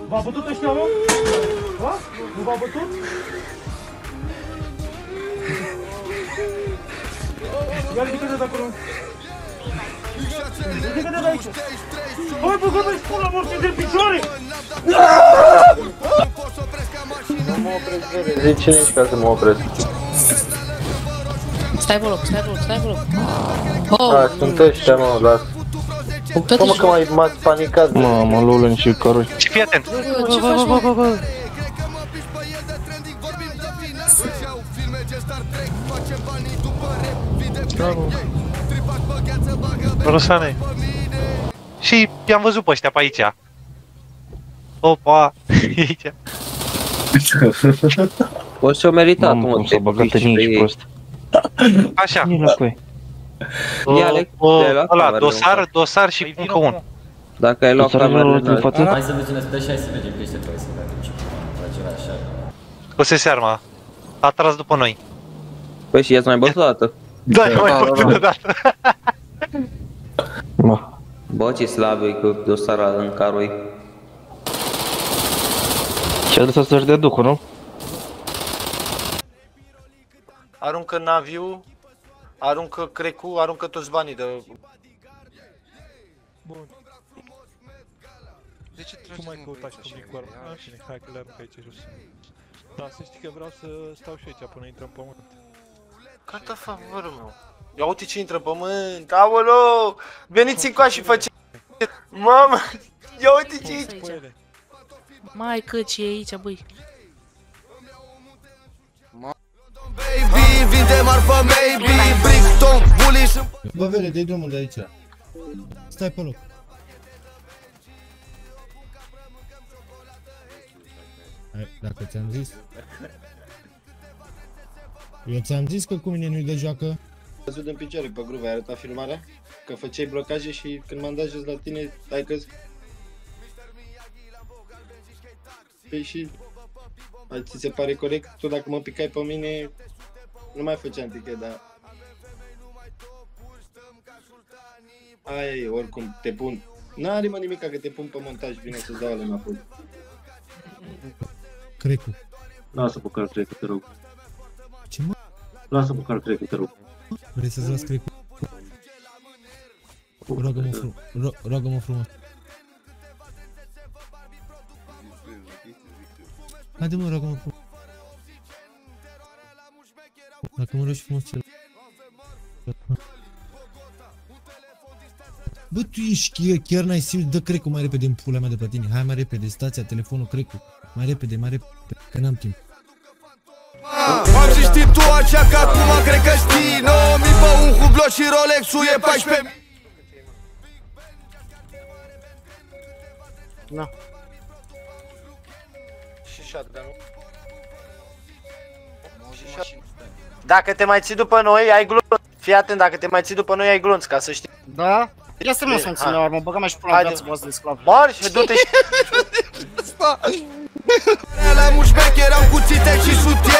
V-a bătut ăștia, mă? Da? Nu v-a bătut? Ia ridică-te de acolo. Ridică-te de aici. Băi, băgă-mi spula morții de picioare! Nu mă opresc, vede. Zici cine ești ca să mă opresc? Stai pe loc, stai pe loc, stai pe loc. A, sunt ăștia, mă, las. Cum că m-ați panicat? Mamă, Lulen și Caroi. Și fii atent! Rusane. Și i-am văzut pe ăștia pe aici. Opa, aici. O să-o meritat, Mamă, cum s-a băgat în nici prost. Așa. Ăla, dosar și încă un. Dacă ai luat camerele în față. Hai să vezi unde stă și hai să mergem, că ăștia trebuie să mergem și la ceva așa. Scosese arma. A tras după noi. Păi și i-ați mai bătut o dată? Da, i-am mai bătut o dată. Bă, ce slab e cu dosara în Caroi. Și-a dus să-și dea ducul, nu? Aruncă naviul, aruncă crecul, aruncă toți banii de... Bun. De ce Tu mai căutați cu cu arma? Bine, hai că le arunc aici jos. Da, să știi că vreau să stau și aici până intră în pământ. Canta favorul meu. Ia uite ce intră în pământ, aoleo! Veniți încoa și face... Mamă! Ia uite ce aici! Mai cât ce e aici, băi. Bă, Vele, dă-i drumul de aici. Stai pe loc. Hai, dacă ți-am zis. Eu ți-am zis că cu mine nu-i de joacă. Văzut în picioare pe grup, ai arătat filmarea? Că făceai blocaje și când m-am dat jos la tine, ai căzut. Păi și... Ți se pare corect? Tu dacă mă picai pe mine, nu mai făceam ticket, dar... Aia e, oricum, te pun. N-are mă nimica că te pun pe montaj, vine să-ți dau alea înapoi. Crecu. Lasă pe care Crecu, te rog. Ce mă? Lasă pe care Crecu, te rog. Vrei să-ți las Crecu? Rogă-mă frumos. Haide mă, rogă-mă frumos. Dacă mă rogi frumos cel... Bă, tu ești chiar n-ai simț, dă Crecu mai repede în pula mea de pe tine. Hai mai repede, stația, telefonul, Crecu. Mai repede, că n-am timp. Am și știi tu așa că acum cred că știi 9000 pe un hublot și Rolex-ul e 14. Na. Și shotgun-ul. Dacă te mai ții după noi, ai glonț. Fii atent, dacă te mai ții după noi, ai glonț, ca să știi. Da? Ia să mă să-mi ține urmă, băga-mea și pula viață voastră de sclav. Marș, du-te și... La mușbec eram cuțite și șutie.